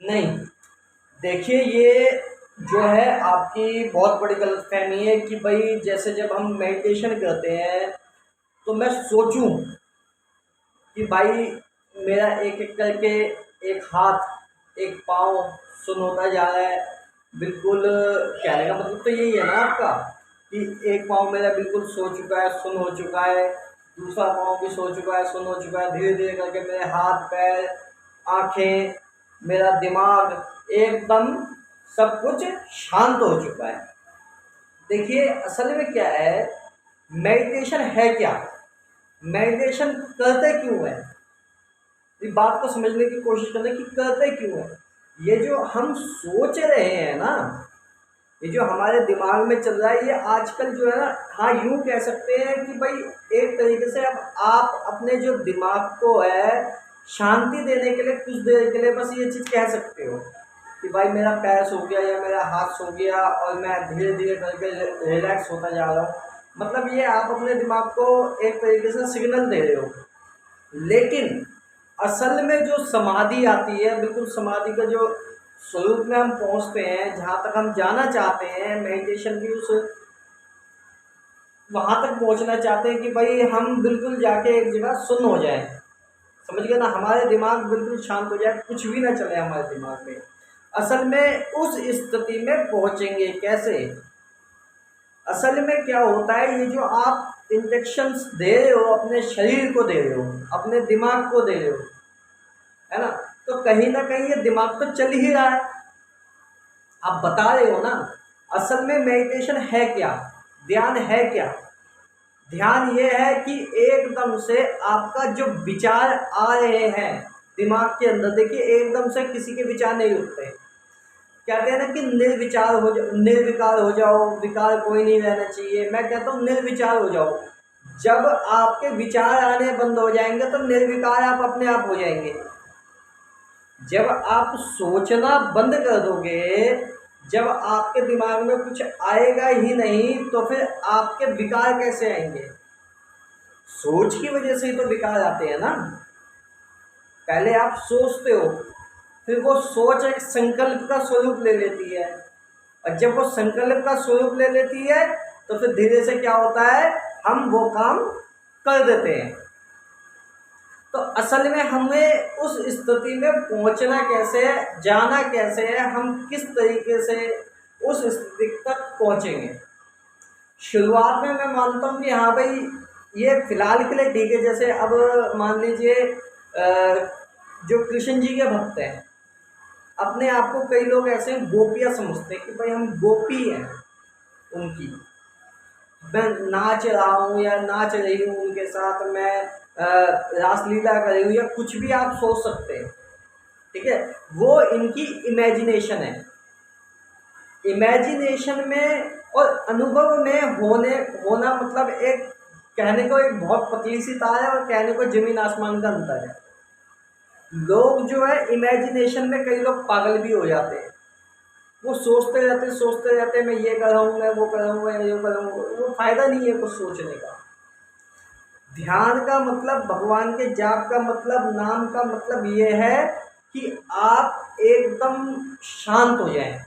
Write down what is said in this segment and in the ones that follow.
नहीं, देखिए ये जो है आपकी बहुत बड़ी गलतफ़हमी है कि भाई जैसे जब हम मेडिटेशन करते हैं तो मैं सोचूं कि भाई मेरा एक एक करके एक हाथ एक पाँव सुन्न होता जा रहा है। बिल्कुल कहने का मतलब तो यही है ना आपका कि एक पाँव मेरा बिल्कुल सो चुका है, सुन्न हो चुका है, दूसरा पाँव भी सो चुका है, सुन्न हो चुका है। धीरे धीरे करके मेरे हाथ पैर आँखें मेरा दिमाग एकदम सब कुछ शांत हो चुका है। देखिए असल में क्या है, मेडिटेशन है क्या, मेडिटेशन करते क्यों है, इस बात को समझने की कोशिश करें कि करते क्यों है। ये जो हम सोच रहे हैं ना, ये जो हमारे दिमाग में चल रहा है, ये आजकल जो है ना, हाँ यूं कह सकते हैं कि भाई एक तरीके से अब आप अपने जो दिमाग को है शांति देने के लिए कुछ देर के लिए बस ये चीज़ कह सकते हो कि भाई मेरा पैर सो गया या मेरा हाथ सो गया और मैं धीरे धीरे करके रिलैक्स होता जा रहा हूँ। मतलब ये आप अपने दिमाग को एक तरीके से सिग्नल दे रहे हो। लेकिन असल में जो समाधि आती है, बिल्कुल समाधि का जो स्वरूप में हम पहुंचते हैं, जहाँ तक हम जाना चाहते हैं मेडिटेशन की उस वहाँ तक पहुँचना चाहते हैं कि भाई हम बिल्कुल जाके एक जगह सुन्न हो जाए, समझ गए ना, हमारे दिमाग बिल्कुल शांत हो जाए, कुछ भी ना चले हमारे दिमाग में। असल में उस स्थिति में पहुँचेंगे कैसे, असल में क्या होता है, ये जो आप इंजेक्शंस दे रहे हो अपने शरीर को दे रहे हो, अपने दिमाग को दे रहे हो, है ना, तो कहीं ना कहीं ये दिमाग तो चल ही रहा है। आप बता रहे हो ना, असल में मेडिटेशन है क्या, ध्यान है क्या, ध्यान ये है कि एकदम से आपका जो विचार आ रहे हैं दिमाग के अंदर, देखिए एकदम से किसी के विचार नहीं उठते। कहते हैं ना कि निर्विचार हो जाओ, निर्विकार हो जाओ, विकार कोई नहीं रहना चाहिए। मैं कहता हूँ निर्विचार हो जाओ। जब आपके विचार आने बंद हो जाएंगे तो निर्विकार आप अपने आप हो जाएंगे। जब आप सोचना बंद कर दोगे, जब आपके दिमाग में कुछ आएगा ही नहीं, तो फिर आपके विकार कैसे आएंगे, सोच की वजह से ही तो विकार आते हैं ना। पहले आप सोचते हो, फिर वो सोच एक संकल्प का स्वरूप ले लेती है, और जब वो संकल्प का स्वरूप ले लेती है तो फिर धीरे से क्या होता है, हम वो काम कर देते हैं। तो असल में हमें उस स्थिति में पहुंचना कैसे है, जाना कैसे है, हम किस तरीके से उस स्थिति तक पहुंचेंगे। शुरुआत में मैं मानता हूँ कि हाँ भाई ये फिलहाल के लिए ठीक है। जैसे अब मान लीजिए जो कृष्ण जी के भक्त हैं, अपने आप को कई लोग ऐसे हैं गोपियाँ समझते हैं कि भाई हम गोपी हैं उनकी, मैं नाच रहा हूँ या नाच रही हूँ उनके साथ, मैं रासलीला कर रही हूँ, या कुछ भी आप सोच सकते हैं, ठीक है। वो इनकी इमेजिनेशन है। इमेजिनेशन में और अनुभव में होना मतलब एक कहने को एक बहुत पतली सी तार है और कहने को जमीन आसमान का अंतर है। लोग जो है इमेजिनेशन में कई लोग पागल भी हो जाते हैं, वो सोचते रहते हैं मैं ये कर रहा हूँ, मैं वो कर रहा हूँ, मैं ये कर रहा हूँ, वो फायदा नहीं है कुछ सोचने का। ध्यान का मतलब, भगवान के जाप का मतलब, नाम का मतलब ये है कि आप एकदम शांत हो जाएं,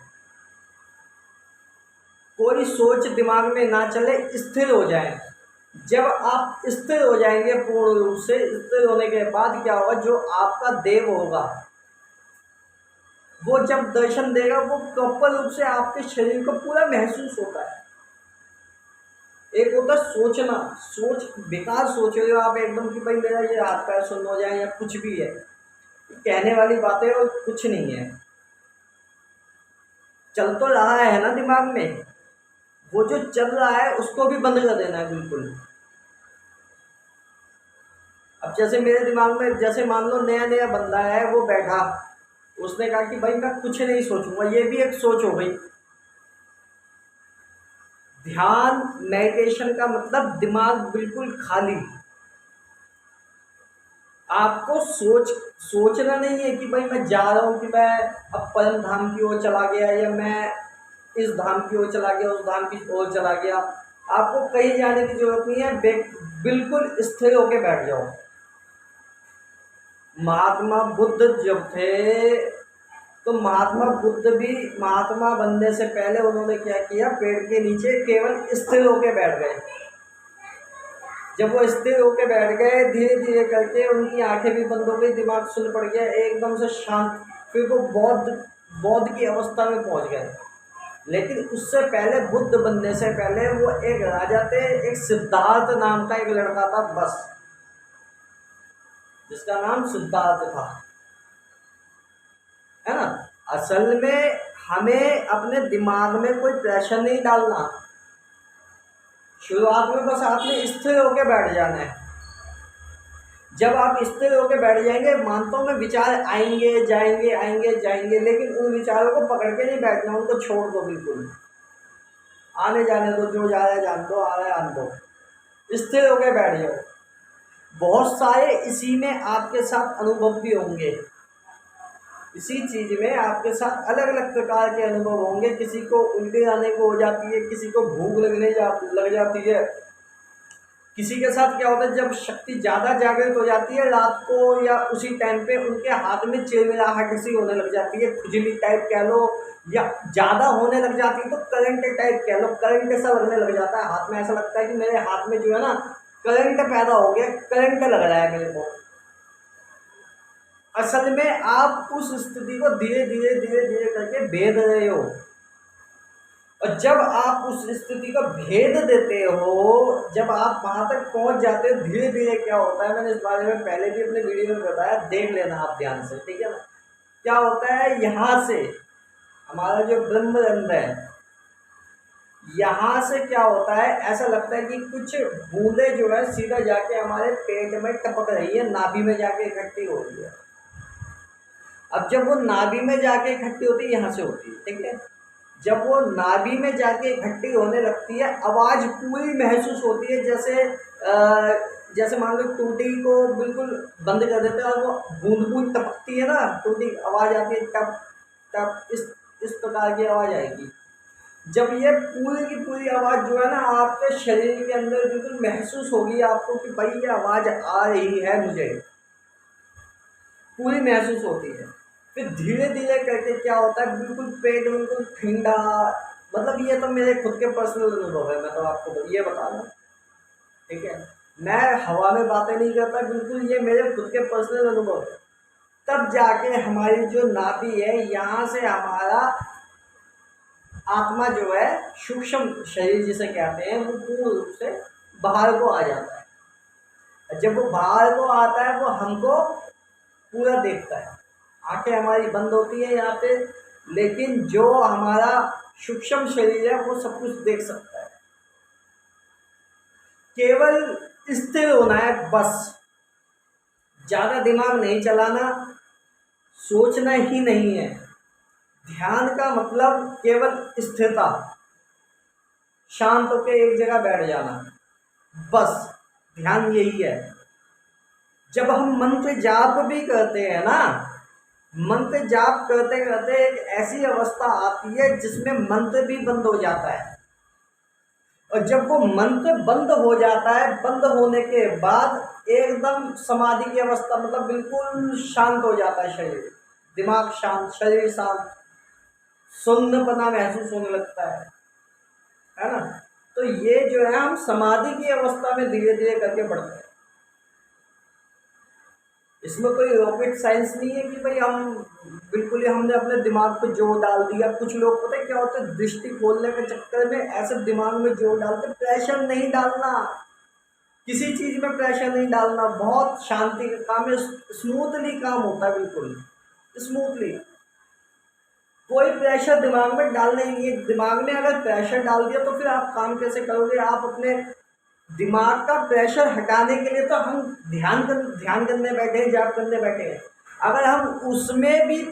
कोई सोच दिमाग में ना चले, स्थिर हो जाएं। जब आप स्थिर हो जाएंगे, पूर्ण रूप से स्थिर होने के बाद क्या होगा, जो आपका देव होगा वो जब दर्शन देगा, वो प्रॉपर रूप से आपके शरीर को पूरा महसूस होता है। एक होता है सोचना, सोच बेकार सोच रहे हो आप एकदम कि भाई मेरा ये हाथ पैर सुन्न हो जाए या कुछ भी है, कहने वाली बातें और कुछ नहीं है। चल तो रहा है ना दिमाग में, वो जो चल रहा है उसको भी बंद कर देना है बिल्कुल। अब जैसे मेरे दिमाग में, जैसे मान लो नया नया बंदा है, वो बैठा, उसने कहा कि भाई मैं कुछ नहीं सोचूंगा, ये भी एक सोच हो गई। ध्यान मेडिटेशन का मतलब दिमाग बिल्कुल खाली। आपको सोचना नहीं है कि भाई मैं जा रहा हूँ, कि मैं अब परम धाम की ओर चला गया, या मैं इस धाम की ओर चला गया, उस धाम की ओर चला गया। आपको कहीं जाने की जरूरत नहीं है, बिल्कुल स्थिर होकर बैठ जाओ। महात्मा बुद्ध जब थे तो महात्मा बुद्ध भी महात्मा बनने से पहले उन्होंने क्या किया, पेड़ के नीचे केवल स्थिर होके बैठ गए। जब वो स्थिर होके बैठ गए, धीरे धीरे करके उनकी आंखें भी बंद हो गई, दिमाग सुन पड़ गया, एकदम से शांत, फिर वो बौद्ध बौद्ध की अवस्था में पहुंच गए। लेकिन उससे पहले, बुद्ध बनने से पहले, वो एक राजा थे, एक सिद्धार्थ नाम का एक लड़का था बस, जिसका नाम सिद्धार्थ था, है ना। असल में हमें अपने दिमाग में कोई प्रेशर नहीं डालना, शुरुआत में बस आपने स्थिर होकर बैठ जाना है। जब आप स्थिर होकर बैठ जाएंगे, मानता हूं मैं, विचार आएंगे जाएंगे आएंगे जाएंगे, लेकिन उन विचारों को पकड़ के नहीं बैठना, उनको छोड़ दो, बिल्कुल आने जाने दो, जो जा रहा है जान दो, आ रहा है आन दो, स्थिर होकर बैठ जाओ। बहुत सारे इसी में आपके साथ अनुभव भी होंगे, इसी चीज में आपके साथ अलग अलग प्रकार के अनुभव होंगे। किसी को उल्टी आने को हो जाती है, किसी को भूख लग जाती है, किसी के साथ क्या होता है, जब शक्ति ज़्यादा जागृत हो जाती है रात को या उसी टाइम पे, उनके हाथ में चिलमिलाहट सी होने लग जाती है, खुजली टाइप कह लो, या ज़्यादा होने लग जाती है तो करंट टाइप कह लो, करंट ऐसा लगने लग जाता है हाथ में, ऐसा लगता है कि मेरे हाथ में जो है ना करंट पैदा हो गया, करंट लग रहा है मेरे को। असल में आप उस स्थिति को धीरे धीरे धीरे धीरे करके भेद रहे हो, और जब आप उस स्थिति का भेद देते हो, जब आप वहां तक पहुंच जाते हो, धीरे धीरे क्या होता है, मैंने इस बारे में पहले भी अपने वीडियो में बताया, देख लेना आप ध्यान से, ठीक है ना। क्या होता है, यहाँ से हमारा जो ब्रह्मरंध्र है, यहाँ से क्या होता है, ऐसा लगता है कि कुछ बूंदे जो है सीधा जाके हमारे पेट में टपक रही है, नाभि में जाके इकट्ठी हो रही है। अब जब वो नाभि में जाके इकट्ठी होती है, यहाँ से होती है, ठीक है, जब वो नाभि में जाके इकट्ठी होने लगती है, आवाज़ पूरी महसूस होती है, जैसे मान लो टूटी को बिल्कुल बंद कर देते हैं और वो बूंद बूंद टपकती है ना, टूटी आवाज़ आती है, टप टप, इस प्रकार की आवाज़ आएगी। जब ये पूरी की पूरी आवाज़ जो है ना आपके शरीर के अंदर बिल्कुल महसूस होगी आपको कि भाई ये आवाज़ आ रही है, मुझे पूरी महसूस होती है। फिर धीरे धीरे करके क्या होता है, बिल्कुल पेट बिल्कुल ठंडा, मतलब ये तो मेरे खुद के पर्सनल अनुभव है, मैं तो आपको ये बता रहा हूँ, ठीक है, मैं हवा में बातें नहीं करता, बिल्कुल ये मेरे खुद के पर्सनल अनुभव है। तब जाके हमारी जो नाभि है, यहाँ से हमारा आत्मा जो है, सूक्ष्म शरीर जिसे कहते हैं, वो पूर्ण रूप से बाहर को आ जाता है। जब वो बाहर को आता है, वो हमको पूरा देखता है, आंखें हमारी बंद होती है यहाँ पे, लेकिन जो हमारा सूक्ष्म शरीर है वो सब कुछ देख सकता है। केवल स्थिर होना है बस, ज्यादा दिमाग नहीं चलाना, सोचना ही नहीं है। ध्यान का मतलब केवल स्थिरता, शांत होकर एक जगह बैठ जाना, बस ध्यान यही है। जब हम मंत्र जाप भी करते हैं ना, मंत्र जाप करते करते एक ऐसी अवस्था आती है जिसमें मंत्र भी बंद हो जाता है, और जब वो मंत्र बंद हो जाता है, बंद होने के बाद एकदम समाधि की अवस्था, मतलब बिल्कुल शांत हो जाता है शरीर, दिमाग शांत, शरीर शांत, शून्यपना महसूस होने लगता है ना। तो ये जो है हम समाधि की अवस्था में धीरे धीरे करके बढ़ते हैं। इसमें कोई रॉकेट साइंस नहीं है कि भाई हम बिल्कुल ही हमने अपने दिमाग पे जोर डाल दिया। कुछ लोग पता है क्या होता है, दृष्टि खोलने के चक्कर में ऐसे दिमाग में जोर डालते। प्रेशर नहीं डालना, किसी चीज में प्रेशर नहीं डालना, बहुत शांति का काम है, स्मूथली काम होता है, बिल्कुल स्मूथली, कोई प्रेशर दिमाग में डालना ही नहीं है। दिमाग में अगर प्रेशर डाल दिया तो फिर आप काम कैसे करोगे। आप अपने दिमाग का प्रेशर हटाने के लिए तो हम ध्यान करने बैठे हैं, जाप करने बैठे हैं। अगर हम उसमें भी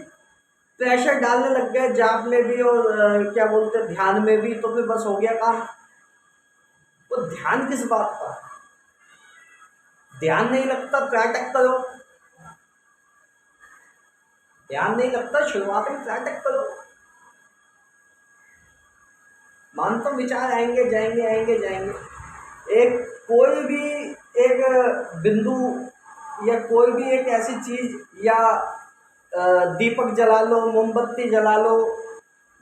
प्रेशर डालने लग गए, जाप में भी और क्या बोलते हैं ध्यान में भी, तो फिर बस हो गया काम। तो ध्यान किस बात का, ध्यान नहीं लगता त्राटक करो, ध्यान नहीं लगता शुरुआत में त्राटक करो। मानता हूं विचार आएंगे जाएंगे आएंगे जाएंगे, एक कोई भी एक बिंदु या कोई भी एक ऐसी चीज या दीपक जला लो, मोमबत्ती जला लो,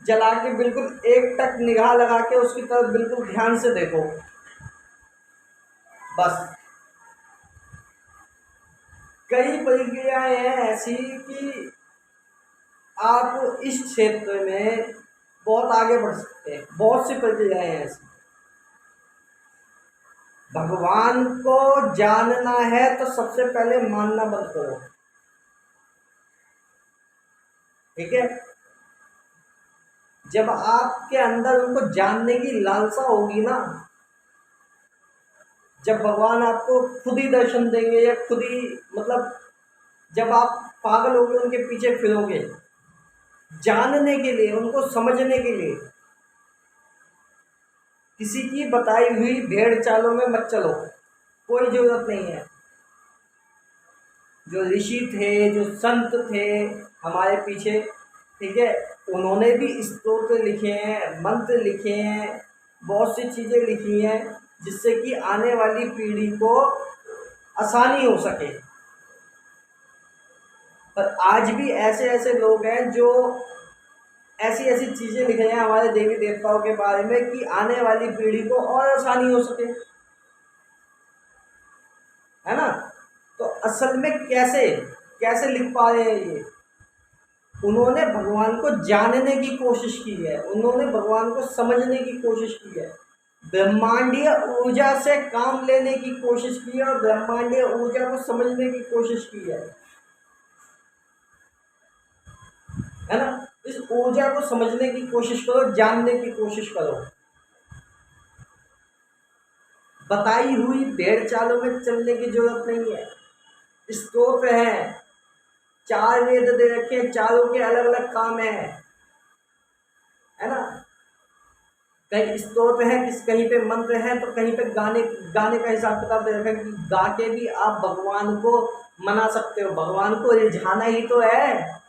जला के बिल्कुल एक टक निगाह लगा के उसकी तरफ बिल्कुल ध्यान से देखो बस। कई प्रक्रियाएं हैं ऐसी कि आप इस क्षेत्र में बहुत आगे बढ़ सकते हैं। बहुत सी प्रक्रियाएं हैं ऐसी। भगवान को जानना है तो सबसे पहले मानना बंद करो, ठीक है। जब आपके अंदर उनको जानने की लालसा होगी ना, जब भगवान आपको खुद ही दर्शन देंगे या खुद ही मतलब जब आप पागल होकर उनके पीछे फिरोगे जानने के लिए, उनको समझने के लिए, किसी की बताई हुई भेड़ चालों में मत चलो, कोई जरूरत नहीं है। जो ऋषि थे, जो संत थे हमारे पीछे, ठीक है, उन्होंने भी स्तोत्र लिखे हैं, मंत्र लिखे हैं, बहुत सी चीज़ें लिखी हैं जिससे कि आने वाली पीढ़ी को आसानी हो सके। पर आज भी ऐसे ऐसे लोग हैं जो ऐसी ऐसी चीज़ें लिख रहे हैं हमारे देवी देवताओं के बारे में कि आने वाली पीढ़ी को और आसानी हो सके, है ना। तो असल में कैसे कैसे लिख पा रहे हैं ये? उन्होंने भगवान को जानने की कोशिश की है, उन्होंने भगवान को समझने की कोशिश की है, ब्रह्मांडीय ऊर्जा से काम लेने की कोशिश की है और ब्रह्मांडीय ऊर्जा को समझने की कोशिश की है ना। इस ऊर्जा को समझने की कोशिश करो, जानने की कोशिश करो। बताई हुई भेड़ चालों में चलने की जरूरत नहीं है। स्तोत्र है, 4 वेद दे रखे हैं, चारों के अलग अलग काम है ना। कहीं स्तोत्र है, कहीं पे मंत्र है, तो कहीं पे गाने गाने का हिसाब किताब दे रखा है कि गा के भी आप भगवान को मना सकते हो। भगवान को रिझाना ही तो है।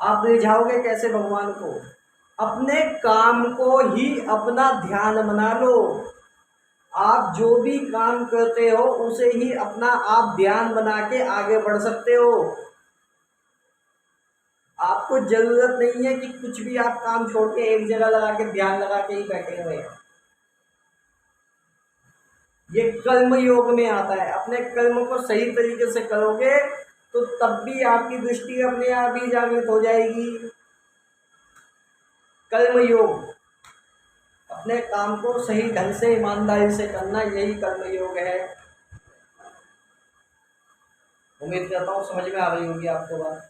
आप रिझाओगे कैसे भगवान को? अपने काम को ही अपना ध्यान बना लो। आप जो भी काम करते हो उसे ही अपना आप ध्यान बना के आगे बढ़ सकते हो। आपको जरूरत नहीं है कि कुछ भी आप काम छोड़ के एक जगह लगा के ध्यान लगा के ही बैठे हुए हैं। ये कर्म योग में आता है। अपने कर्म को सही तरीके से करोगे तो तब भी आपकी दृष्टि अपने आप ही जागृत हो जाएगी। कर्म योग, अपने काम को सही ढंग से ईमानदारी से करना, यही कर्म योग है। उम्मीद करता हूँ समझ में आ रही होगी आपको बात।